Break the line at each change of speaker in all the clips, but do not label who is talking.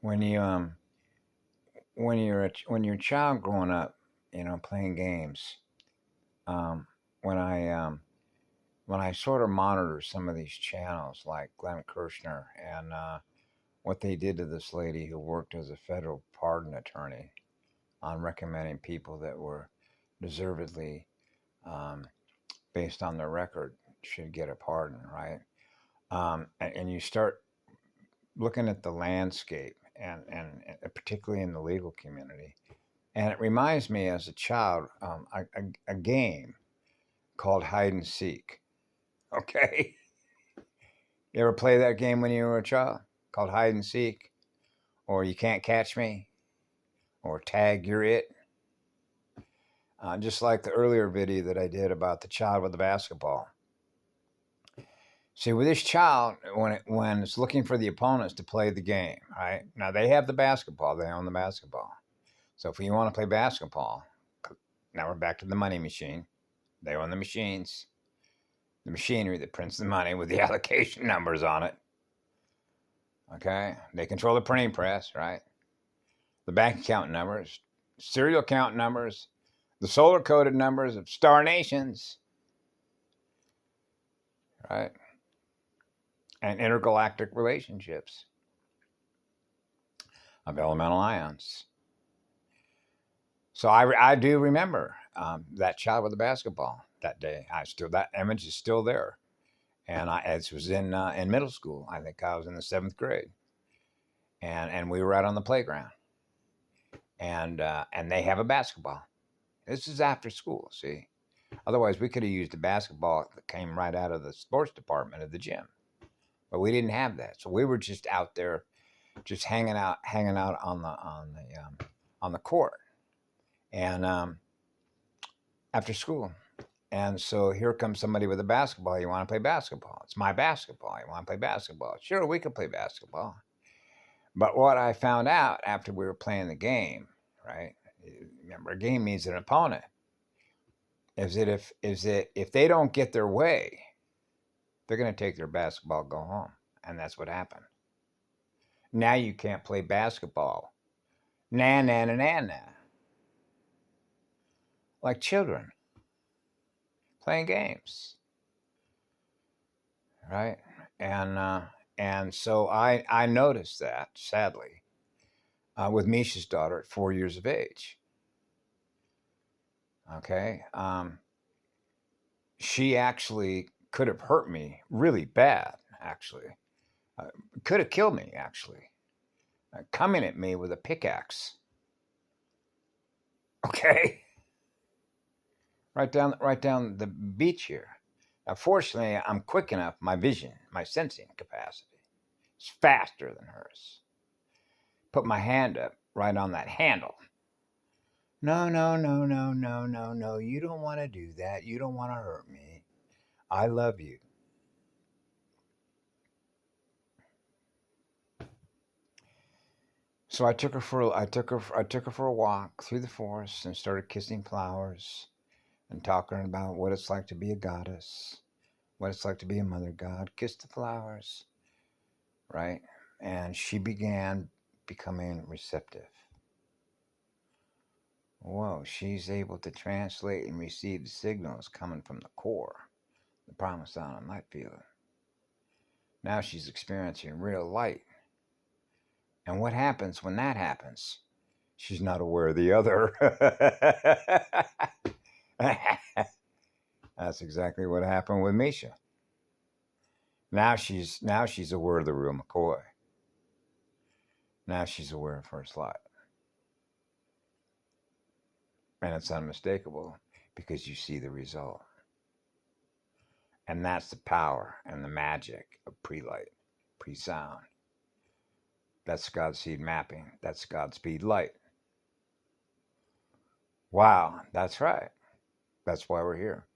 when you when you're a child growing up, playing games. Um, when I sort of monitor some of these channels like Glenn Kirshner and what they did to this lady who worked as a federal pardon attorney on recommending people that were deservedly, um, based on their record, should get a pardon, right? And you start looking at the landscape and particularly in the legal community. And it reminds me as a child, a game called hide and seek. Okay. You ever play that game when you were a child called hide and seek? Or you can't catch me? Or tag, you're it? Just like the earlier video that I did about the child with the basketball. See, with this child, when it's looking for the opponents to play the game, right? Now they have the basketball, they own the basketball. So if you want to play basketball, now we're back to the money machine. They own the machines, the machinery that prints the money with the allocation numbers on it. Okay? They control the printing press, right? The bank account numbers, serial account numbers, the solar coded numbers of star nations, right? And intergalactic relationships of elemental ions. So I do remember that child with the basketball that day. That image is still there, and it was in middle school. I think I was in the 7th grade, and we were out on the playground, and they have a basketball. This is after school. See, otherwise we could have used a basketball that came right out of the sports department of the gym, but we didn't have that. So we were just out there, just hanging out on the court, and after school. And so here comes somebody with a basketball. You want to play basketball? It's my basketball. You want to play basketball? Sure, we could play basketball. But what I found out after we were playing the game, right? Remember, a game means an opponent. Is that if they don't get their way, they're going to take their basketball, go home, and that's what happened. Now you can't play basketball. Na na na na na. Like children playing games, right? And so I noticed that, sadly, with Misha's daughter at 4 years of age. Okay, she actually could have hurt me really bad. Actually, could have killed me. Actually, coming at me with a pickaxe. Okay, right down the beach here. Now, fortunately, I'm quick enough. My vision, my sensing capacity, is faster than hers. Put my hand up right on that handle. No, no, no, no, no, no, no. You don't want to do that. You don't want to hurt me. I love you. So I took her for a walk through the forest and started kissing flowers and talking about what it's like to be a goddess, what it's like to be a mother god. Kiss the flowers, right? And she began becoming receptive. Whoa, she's able to translate and receive the signals coming from the core, the primal sound and light field. Now she's experiencing real light. And what happens when that happens? She's not aware of the other. That's exactly what happened with Misha. Now she's aware of the real McCoy. Now she's aware of first light. And it's unmistakable because you see the result. And that's the power and the magic of pre-light, pre-sound. That's God seed mapping. That's Godspeed light. Wow, that's right. That's why we're here.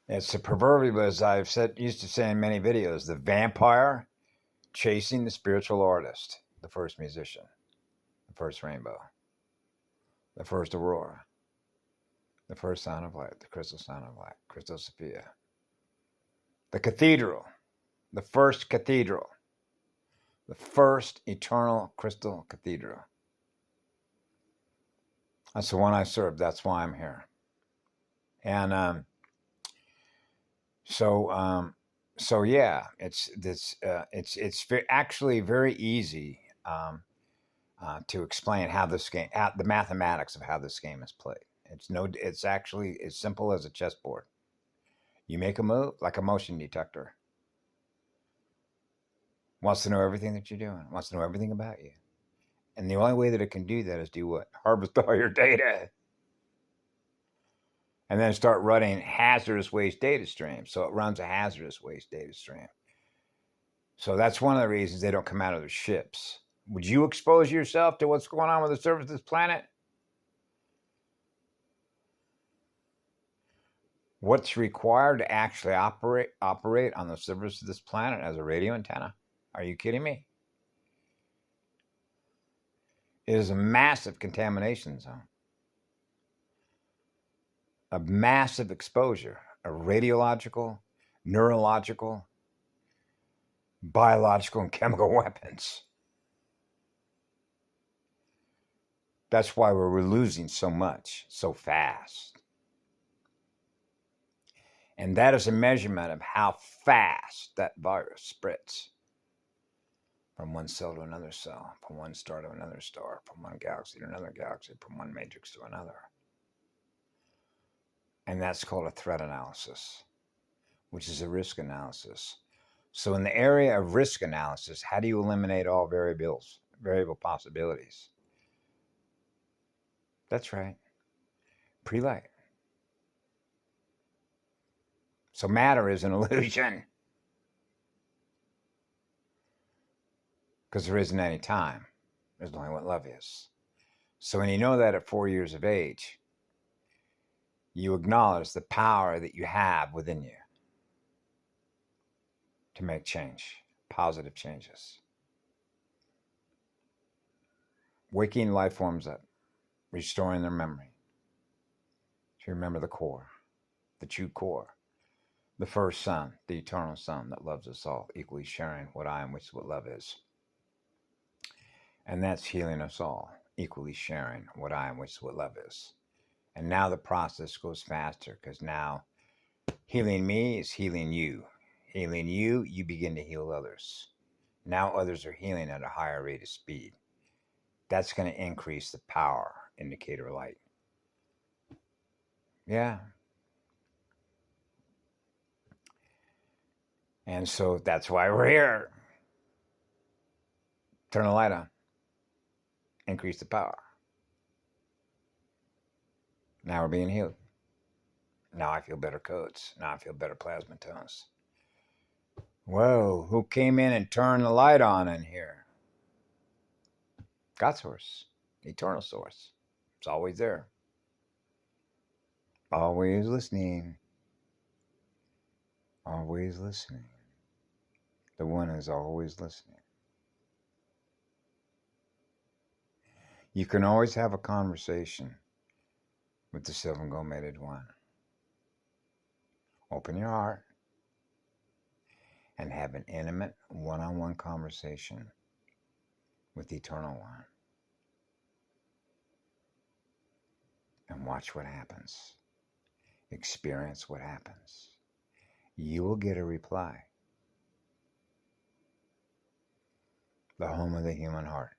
It's the proverbial, as I've used to say in many videos, the vampire chasing the spiritual artist, the first musician, the first rainbow, the first aurora, the first sound of light, the crystal sound of light, Crystal Sophia, the cathedral, the first cathedral, The first eternal crystal cathedral. That's the one I serve. That's why I'm here. And so yeah, it's actually very easy to explain how this game, the mathematics of how this game is played. It's actually as simple as a chessboard. You make a move like a motion detector. Wants to know everything that you're doing. Wants to know everything about you. And the only way that it can do that is do what? Harvest all your data. And then start running hazardous waste data streams. So it runs a hazardous waste data stream. So that's one of the reasons they don't come out of their ships. Would you expose yourself to what's going on with the surface of this planet? What's required to actually operate on the surface of this planet as a radio antenna? Are you kidding me? It is a massive contamination zone. A massive exposure of radiological, neurological, biological, and chemical weapons. That's why we're losing so much, so fast. And that is a measurement of how fast that virus spreads from one cell to another cell, from one star to another star, from one galaxy to another galaxy, from one matrix to another. And that's called a threat analysis, which is a risk analysis. So in the area of risk analysis, how do you eliminate all variable possibilities? That's right. Pre-light. So matter is an illusion. Because there isn't any time. There's only what love is. So when you know that at 4 years of age, you acknowledge the power that you have within you to make change, positive changes. Waking life forms up, restoring their memory. To remember the core, the true core. The first Son, the eternal Son that loves us all, equally sharing what I am, which is what love is. And that's healing us all, equally sharing what I am, which is what love is. And now the process goes faster because now healing me is healing you. Healing you, you begin to heal others. Now others are healing at a higher rate of speed. That's going to increase the power indicator light. Yeah. And so that's why we're here. Turn the light on. Increase the power. Now we're being healed. Now I feel better codes. Now I feel better plasma tones. Whoa, who came in and turned the light on in here? God source, eternal source. It's always there. Always listening. Always listening. The one is always listening. You can always have a conversation with the seven gold-mated one. Open your heart and have an intimate one-on-one conversation with the Eternal One. And watch what happens. Experience what happens. You will get a reply. The home of the human heart.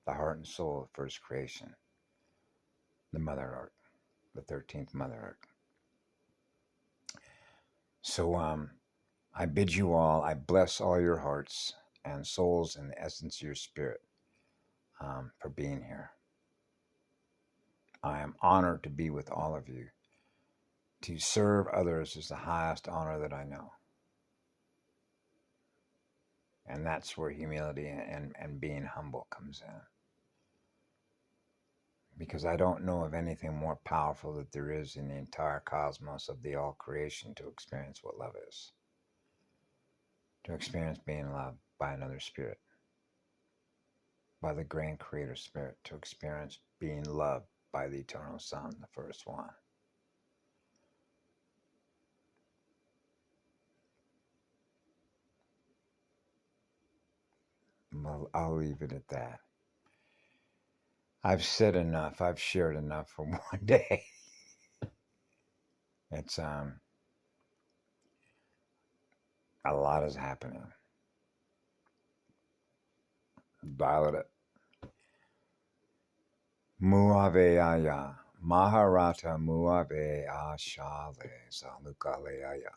The heart and soul of first creation. The Mother Earth. The 13th Mother Earth. So I bid you all, I bless all your hearts and souls and the essence of your spirit for being here. I am honored to be with all of you. To serve others is the highest honor that I know. And that's where humility and being humble comes in. Because I don't know of anything more powerful that there is in the entire cosmos of the all creation to experience what love is. To experience being loved by another spirit. By the grand creator spirit. To experience being loved by the eternal Son, the first one. I'll leave it at that. I've said enough. I've shared enough for one day. It's a lot is happening. Dial it. Muaveaya. Maharata Muave Ashale Salukaleaya.